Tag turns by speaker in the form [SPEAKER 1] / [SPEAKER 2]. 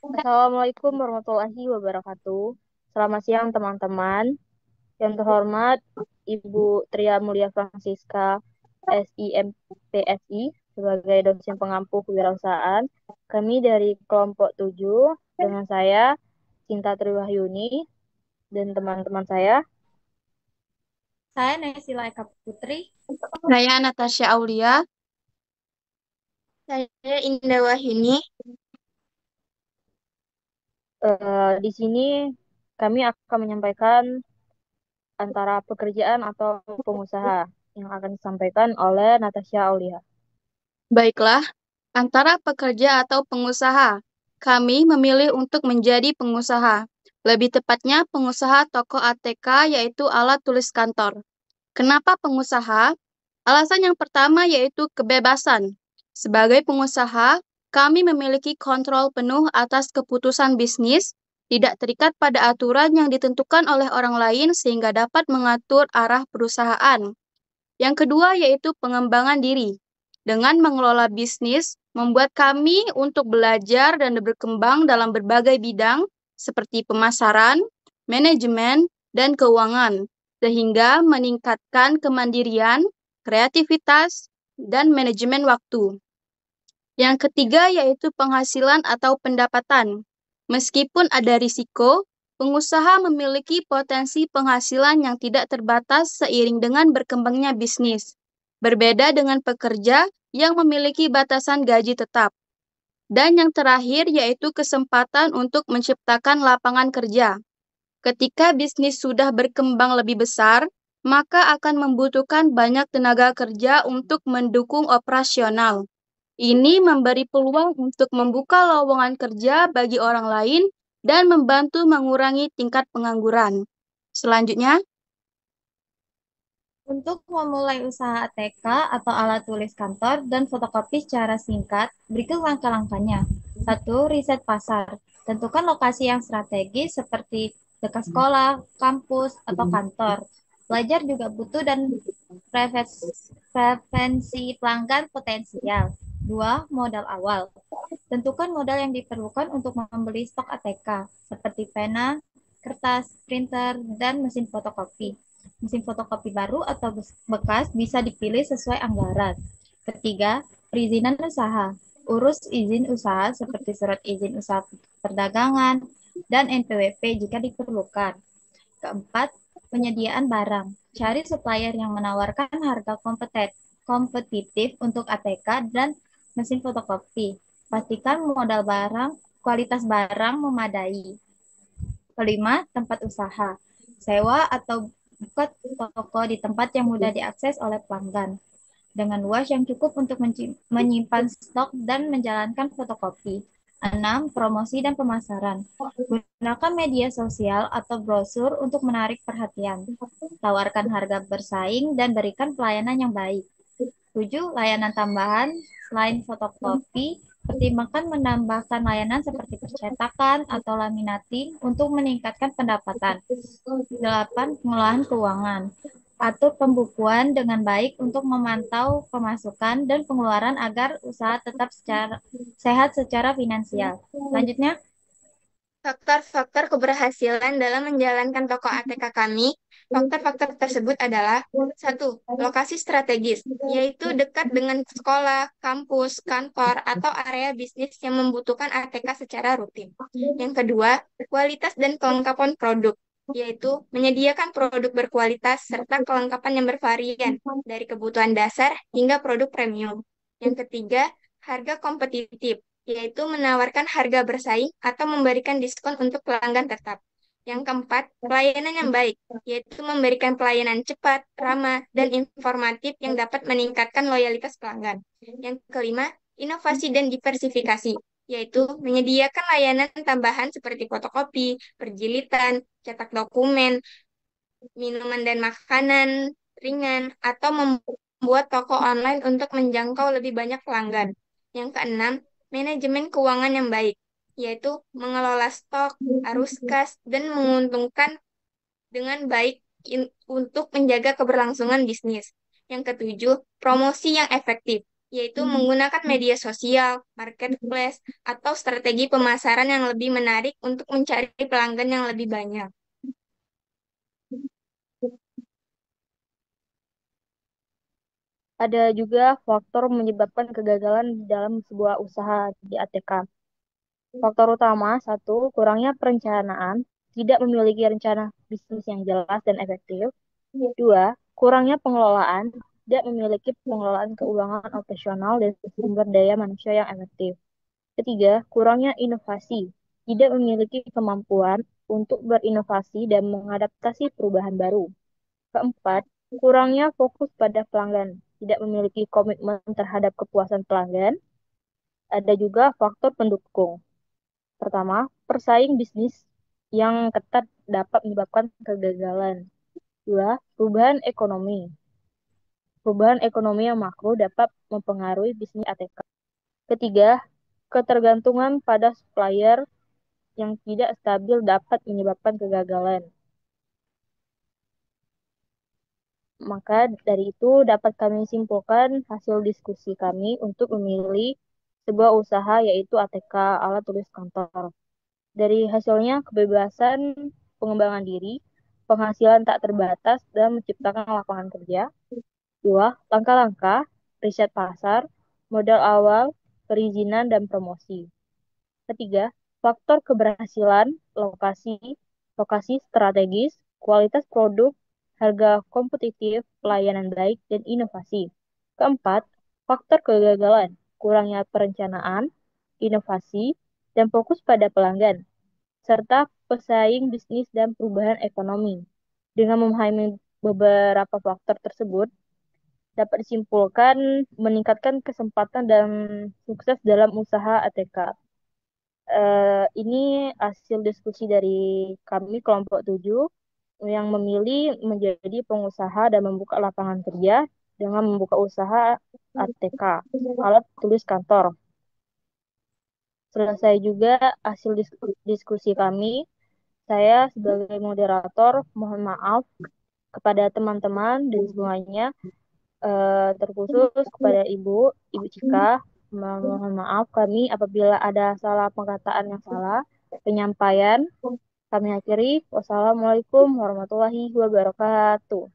[SPEAKER 1] Assalamualaikum warahmatullahi wabarakatuh. Selamat siang teman-teman. Yang terhormat Ibu Tria Mulia Francisca SIMPSI sebagai dosen pengampu kewirausahaan. Kami dari kelompok 7 dengan saya Cinta Triwahyuni dan teman-teman saya.
[SPEAKER 2] Saya Naysila Eka Putri.
[SPEAKER 3] Saya Natasha Aulia.
[SPEAKER 4] Saya Indah Wahyuni.
[SPEAKER 1] Di sini kami akan menyampaikan antara pekerjaan atau pengusaha yang akan disampaikan oleh Natasha Aulia.
[SPEAKER 3] Baiklah, antara pekerja atau pengusaha, kami memilih untuk menjadi pengusaha. Lebih tepatnya pengusaha toko ATK yaitu alat tulis kantor. Kenapa pengusaha? Alasan yang pertama yaitu kebebasan. Sebagai pengusaha, kami memiliki kontrol penuh atas keputusan bisnis, tidak terikat pada aturan yang ditentukan oleh orang lain sehingga dapat mengatur arah perusahaan. Yang kedua yaitu pengembangan diri. Dengan mengelola bisnis, membuat kami untuk belajar dan berkembang dalam berbagai bidang seperti pemasaran, manajemen, dan keuangan, sehingga meningkatkan kemandirian, kreativitas, dan manajemen waktu. Yang ketiga yaitu penghasilan atau pendapatan. Meskipun ada risiko, pengusaha memiliki potensi penghasilan yang tidak terbatas seiring dengan berkembangnya bisnis. Berbeda dengan pekerja yang memiliki batasan gaji tetap. Dan yang terakhir yaitu kesempatan untuk menciptakan lapangan kerja. Ketika bisnis sudah berkembang lebih besar, maka akan membutuhkan banyak tenaga kerja untuk mendukung operasional. Ini memberi peluang untuk membuka lowongan kerja bagi orang lain dan membantu mengurangi tingkat pengangguran. Selanjutnya,
[SPEAKER 2] Untuk memulai usaha ATK atau alat tulis kantor dan fotokopi secara singkat, berikut langkah-langkahnya. 1. Riset pasar. Tentukan lokasi yang strategis seperti dekat sekolah, kampus, atau kantor. Pelajar juga butuh dan preferensi pelanggan potensial. 2. Modal awal. Tentukan modal yang diperlukan untuk membeli stok ATK, seperti pena, kertas, printer, dan mesin fotokopi. Mesin fotokopi baru atau bekas bisa dipilih sesuai anggaran. Ketiga, perizinan usaha. Urus izin usaha seperti surat izin usaha perdagangan dan NPWP jika diperlukan. Keempat, penyediaan barang. Cari supplier yang menawarkan harga kompetitif untuk ATK dan mesin fotokopi. Pastikan modal barang, kualitas barang memadai. Kelima, tempat usaha. Sewa atau buka toko di tempat yang mudah diakses oleh pelanggan dengan luas yang cukup untuk menyimpan stok dan menjalankan fotokopi. 6. Promosi dan pemasaran. Gunakan media sosial atau brosur untuk menarik perhatian. Tawarkan harga bersaing dan berikan pelayanan yang baik. 7. Layanan tambahan. Selain fotokopi, pertimbangkan menambahkan layanan seperti percetakan atau laminating untuk meningkatkan pendapatan. 8. Pengolahan keuangan. Atur pembukuan dengan baik untuk memantau pemasukan dan pengeluaran agar usaha tetap sehat secara finansial. Selanjutnya,
[SPEAKER 4] Faktor-faktor keberhasilan dalam menjalankan toko ATK kami, faktor-faktor tersebut adalah: 1. Lokasi strategis, yaitu dekat dengan sekolah, kampus, kantor, atau area bisnis yang membutuhkan ATK secara rutin. Yang kedua, kualitas dan kelengkapan produk, yaitu menyediakan produk berkualitas serta kelengkapan yang bervarian, dari kebutuhan dasar hingga produk premium. Yang ketiga, harga kompetitif, yaitu menawarkan harga bersaing atau memberikan diskon untuk pelanggan tetap. Yang keempat, pelayanan yang baik, yaitu memberikan pelayanan cepat, ramah, dan informatif yang dapat meningkatkan loyalitas pelanggan. Yang kelima, inovasi dan diversifikasi, yaitu menyediakan layanan tambahan seperti fotokopi, perjilitan, cetak dokumen, minuman dan makanan ringan, atau membuat toko online untuk menjangkau lebih banyak pelanggan. Yang keenam, manajemen keuangan yang baik, yaitu mengelola stok, arus kas, dan menguntungkan dengan baik untuk menjaga keberlangsungan bisnis. Yang ketujuh, promosi yang efektif, yaitu menggunakan media sosial, marketplace, atau strategi pemasaran yang lebih menarik untuk mencari pelanggan yang lebih banyak.
[SPEAKER 1] Ada juga faktor menyebabkan kegagalan dalam sebuah usaha di ATK. Faktor utama, satu, kurangnya perencanaan, tidak memiliki rencana bisnis yang jelas dan efektif. Dua, kurangnya pengelolaan, tidak memiliki pengelolaan keuangan operasional dan sumber daya manusia yang efektif. Ketiga, kurangnya inovasi, tidak memiliki kemampuan untuk berinovasi dan mengadaptasi perubahan baru. Keempat, kurangnya fokus pada pelanggan, tidak memiliki komitmen terhadap kepuasan pelanggan. Ada juga faktor pendukung. Pertama, persaing bisnis yang ketat dapat menyebabkan kegagalan. Dua, perubahan ekonomi. Perubahan ekonomi yang makro dapat mempengaruhi bisnis ATK. Ketiga, ketergantungan pada supplier yang tidak stabil dapat menyebabkan kegagalan. Maka dari itu dapat kami simpulkan hasil diskusi kami untuk memilih sebuah usaha yaitu ATK, alat tulis kantor. Dari hasilnya kebebasan pengembangan diri, penghasilan tak terbatas dan menciptakan lapangan kerja. Dua, langkah-langkah, riset pasar, modal awal, perizinan dan promosi. Ketiga, faktor keberhasilan, lokasi, lokasi strategis, kualitas produk, harga kompetitif, pelayanan baik, dan inovasi. Keempat, faktor kegagalan, kurangnya perencanaan, inovasi, dan fokus pada pelanggan, serta pesaing bisnis dan perubahan ekonomi. Dengan memahami beberapa faktor tersebut, dapat disimpulkan meningkatkan kesempatan dan sukses dalam usaha ATK. Ini hasil diskusi dari kami kelompok 7 yang memilih menjadi pengusaha dan membuka lapangan kerja dengan membuka usaha ATK, alat tulis kantor. Selesai juga hasil diskusi kami. Saya sebagai moderator mohon maaf kepada teman-teman dan semuanya, terkhusus kepada Ibu Cika. Mohon maaf kami apabila ada salah perkataan yang salah penyampaian. Kami akhiri. Wassalamualaikum warahmatullahi wabarakatuh.